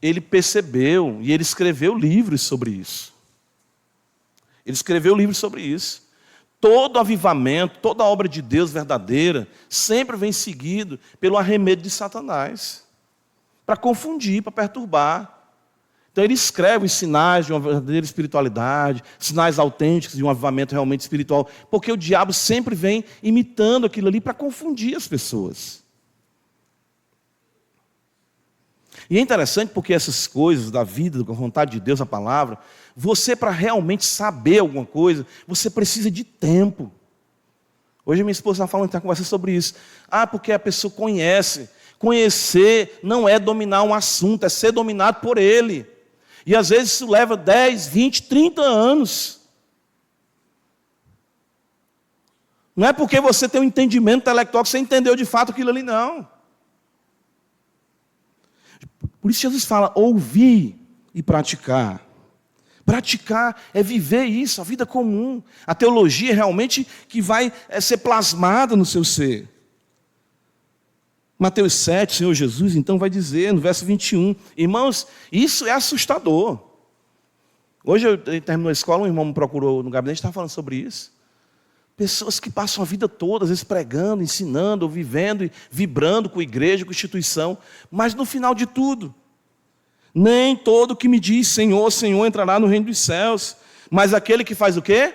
ele percebeu e ele escreveu livros sobre isso. Ele escreveu livros sobre isso. Todo avivamento, toda obra de Deus verdadeira, sempre vem seguido pelo arremedo de Satanás, para confundir, para perturbar. Então ele escreve os sinais de uma verdadeira espiritualidade, sinais autênticos de um avivamento realmente espiritual, porque o diabo sempre vem imitando aquilo ali para confundir as pessoas. E é interessante porque essas coisas da vida, da vontade de Deus, a palavra, você para realmente saber alguma coisa, você precisa de tempo. Hoje minha esposa está falando, está conversando sobre isso. Porque a pessoa conhece. Conhecer não é dominar um assunto, é ser dominado por ele. E às vezes isso leva 10, 20, 30 anos. Não é porque você tem um entendimento intelectual que você entendeu de fato aquilo ali, não. Por isso Jesus fala, ouvir e praticar. Praticar é viver isso, a vida comum. A teologia é realmente que vai ser plasmada no seu ser. Mateus 7, o Senhor Jesus, então, vai dizer, no verso 21, irmãos, isso é assustador. Hoje eu terminou a escola, um irmão me procurou no gabinete e estava falando sobre isso. Pessoas que passam a vida toda, às vezes pregando, ensinando, vivendo e vibrando com igreja, com instituição, mas no final de tudo, nem todo que me diz Senhor, Senhor entrará no reino dos céus, mas aquele que faz o quê?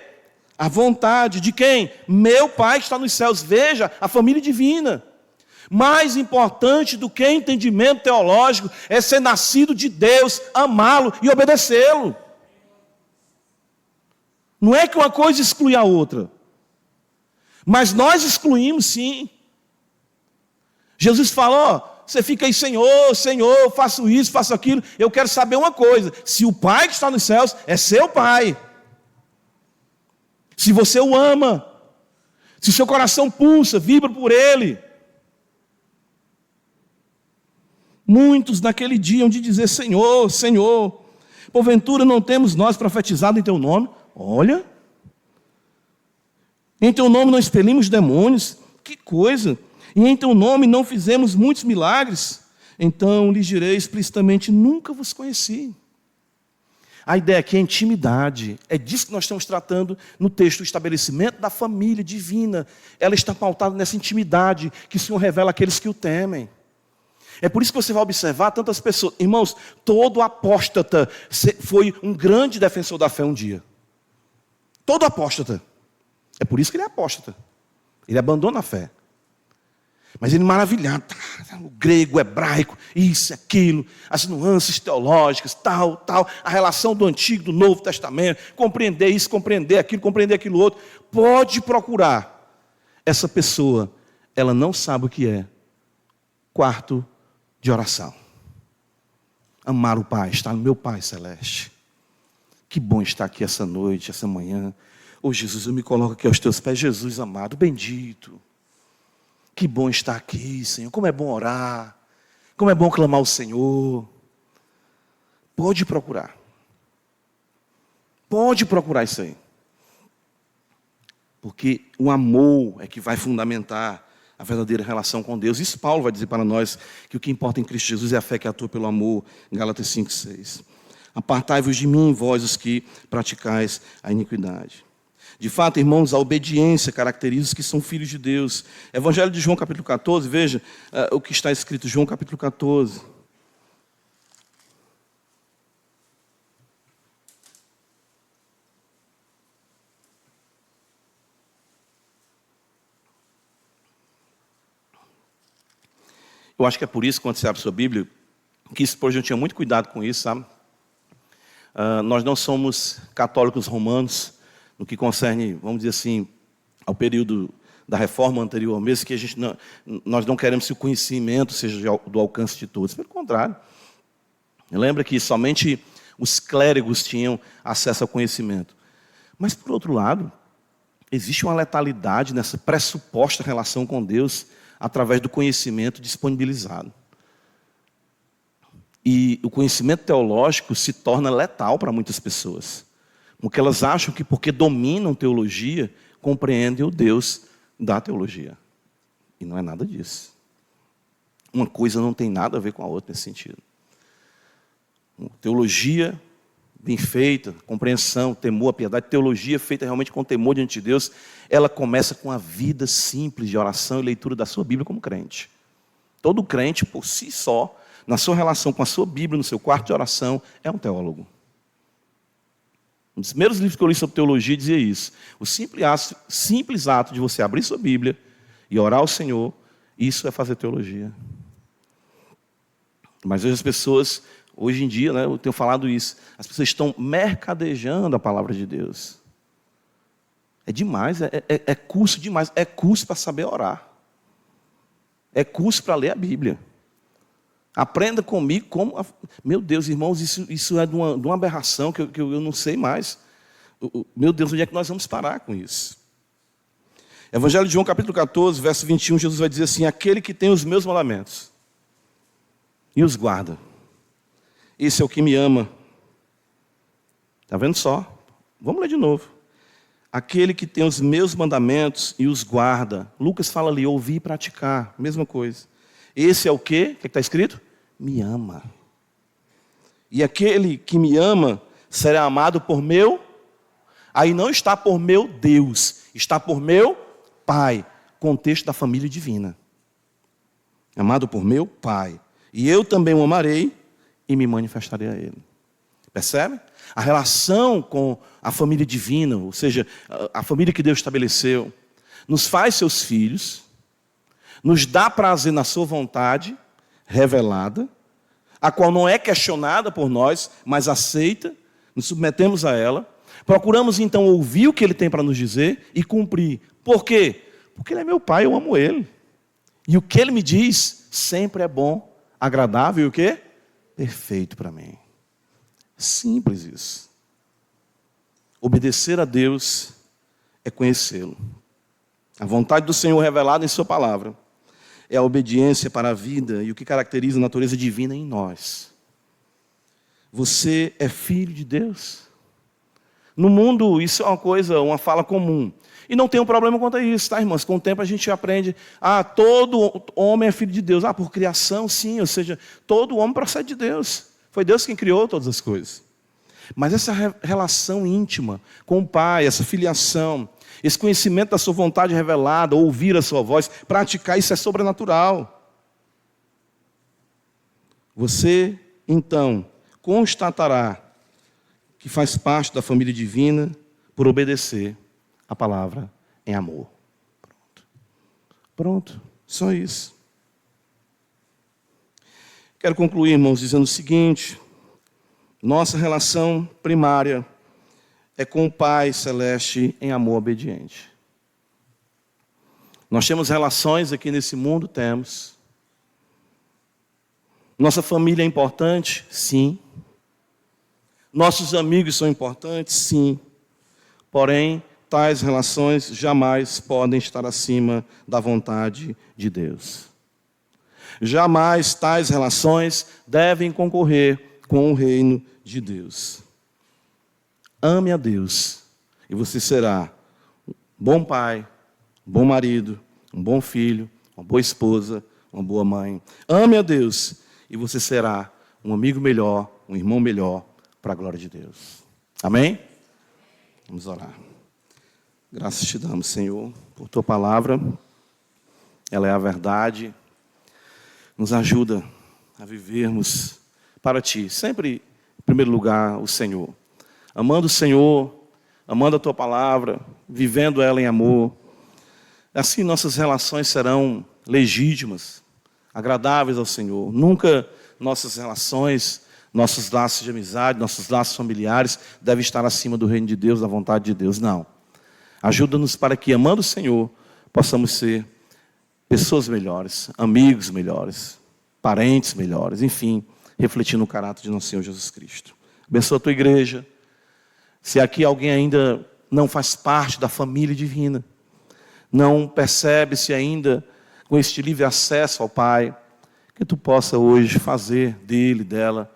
A vontade de quem? Meu Pai que está nos céus. Veja, a família divina. Mais importante do que entendimento teológico é ser nascido de Deus, amá-lo e obedecê-lo. Não é que uma coisa exclui a outra. Mas nós excluímos sim. Jesus falou, você fica aí, Senhor, Senhor, eu faço isso, faço aquilo. Eu quero saber uma coisa, se o Pai que está nos céus é seu Pai, se você o ama, se o seu coração pulsa, vibra por Ele. Muitos naquele dia hão de dizer, Senhor, Senhor, porventura não temos nós profetizado em Teu nome? Olha, em Teu nome não expelimos demônios, que coisa, e em Teu nome não fizemos muitos milagres, então lhes direi explicitamente, nunca vos conheci. A ideia aqui é intimidade, é disso que nós estamos tratando no texto, o estabelecimento da família divina, ela está pautada nessa intimidade que o Senhor revela àqueles que o temem. É por isso que você vai observar tantas pessoas. Irmãos, todo apóstata foi um grande defensor da fé um dia. Todo apóstata. É por isso que ele é apóstata. Ele abandona a fé. Mas ele maravilhado. O grego, o hebraico, isso, aquilo, as nuances teológicas, tal. A relação do Antigo e do Novo Testamento. Compreender isso, compreender aquilo outro. Pode procurar. Essa pessoa, ela não sabe o que é quarto de oração. Amar o Pai, estar no meu Pai Celeste. Que bom estar aqui essa noite, essa manhã. Oh Jesus, eu me coloco aqui aos teus pés. Jesus amado, bendito. Que bom estar aqui, Senhor. Como é bom orar. Como é bom clamar ao Senhor. Pode procurar. Pode procurar isso aí. Porque o amor é que vai fundamentar a verdadeira relação com Deus. Isso Paulo vai dizer para nós, que o que importa em Cristo Jesus é a fé que atua pelo amor, em Gálatas 5:6. Apartai-vos de mim, vós os que praticais a iniquidade. De fato, irmãos, a obediência caracteriza os que são filhos de Deus. Evangelho de João capítulo 14, veja o que está escrito, João capítulo 14. Eu acho que é por isso, quando você abre sua Bíblia, que isso, eu tinha muito cuidado com isso, sabe? Nós não somos católicos romanos, no que concerne, vamos dizer assim, ao período da reforma anterior mesmo, que nós não queremos que o conhecimento seja do alcance de todos. Pelo contrário. Lembra que somente os clérigos tinham acesso ao conhecimento. Mas, por outro lado, existe uma letalidade nessa pressuposta relação com Deus, através do conhecimento disponibilizado. E o conhecimento teológico se torna letal para muitas pessoas. Porque elas acham que porque dominam teologia, compreendem o Deus da teologia. E não é nada disso. Uma coisa não tem nada a ver com a outra nesse sentido. Teologia bem feita, compreensão, temor, a piedade, teologia feita realmente com temor diante de Deus, ela começa com a vida simples de oração e leitura da sua Bíblia como crente. Todo crente, por si só, na sua relação com a sua Bíblia, no seu quarto de oração, é um teólogo. Um dos primeiros livros que eu li sobre teologia dizia isso. O simples ato de você abrir sua Bíblia e orar ao Senhor, isso é fazer teologia. Mas hoje as pessoas, hoje em dia, eu tenho falado isso, as pessoas estão mercadejando a palavra de Deus. É demais, é curso demais, é curso para saber orar. É curso para ler a Bíblia. Aprenda comigo como... Meu Deus, irmãos, isso é de uma aberração que eu não sei mais. Meu Deus, onde é que nós vamos parar com isso? Evangelho de João, capítulo 14, verso 21, Jesus vai dizer assim: aquele que tem os meus mandamentos e os guarda, esse é o que me ama. Está vendo só? Vamos ler de novo. Aquele que tem os meus mandamentos e os guarda. Lucas fala ali, ouvir e praticar, mesma coisa. Esse é o quê? O que está escrito? Me ama. E aquele que me ama será amado por meu. Aí não está por meu Deus, está por meu Pai. Contexto da família divina. Amado por meu Pai. E eu também o amarei e me manifestarei a Ele. Percebe? A relação com a família divina, ou seja, a família que Deus estabeleceu, nos faz seus filhos, nos dá prazer na sua vontade revelada, a qual não é questionada por nós, mas aceita, nos submetemos a ela. Procuramos então ouvir o que Ele tem para nos dizer e cumprir. Por quê? Porque Ele é meu Pai, eu amo Ele. E o que Ele me diz sempre é bom, agradável e o quê? Perfeito para mim. Simples isso. Obedecer a Deus é conhecê-lo. A vontade do Senhor revelada em sua palavra é a obediência para a vida e o que caracteriza a natureza divina em nós. Você é filho de Deus? No mundo isso é uma coisa, uma fala comum. E não tem um problema quanto a isso, tá, irmãos? Com o tempo a gente aprende, todo homem é filho de Deus. Por criação, sim, ou seja, todo homem procede de Deus. Foi Deus quem criou todas as coisas. Mas essa relação íntima com o Pai, essa filiação, esse conhecimento da sua vontade revelada, ouvir a sua voz, praticar, isso é sobrenatural. Você, então, constatará que faz parte da família divina por obedecer a palavra em amor. Pronto, só isso. Quero concluir, irmãos, dizendo o seguinte: nossa relação primária é com o Pai Celeste em amor obediente. Nós temos relações aqui nesse mundo? Temos. Nossa família é importante? Sim. Nossos amigos são importantes? Sim. Porém, tais relações jamais podem estar acima da vontade de Deus. Jamais tais relações devem concorrer com o reino de Deus. Ame a Deus e você será um bom pai, um bom marido, um bom filho, uma boa esposa, uma boa mãe. Ame a Deus e você será um amigo melhor, um irmão melhor para a glória de Deus. Amém? Vamos orar. Graças te damos, Senhor, por tua palavra. Ela é a verdade. Nos ajuda a vivermos para ti. Sempre, em primeiro lugar, o Senhor. Amando o Senhor, amando a tua palavra, vivendo ela em amor. Assim nossas relações serão legítimas, agradáveis ao Senhor. Nunca nossas relações, nossos laços de amizade, nossos laços familiares devem estar acima do reino de Deus, da vontade de Deus. Não. Ajuda-nos para que, amando o Senhor, possamos ser pessoas melhores, amigos melhores, parentes melhores, enfim, refletindo o caráter de nosso Senhor Jesus Cristo. Abençoa a tua igreja. Se aqui alguém ainda não faz parte da família divina, não percebe-se ainda com este livre acesso ao Pai, que tu possa hoje fazer dele, dela,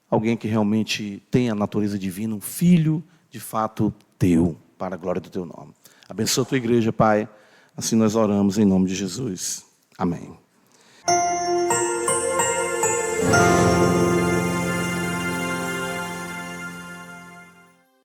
alguém que realmente tenha a natureza divina, um filho de fato teu, para a glória do teu nome. Abençoa a tua igreja, Pai. Assim nós oramos em nome de Jesus. Amém.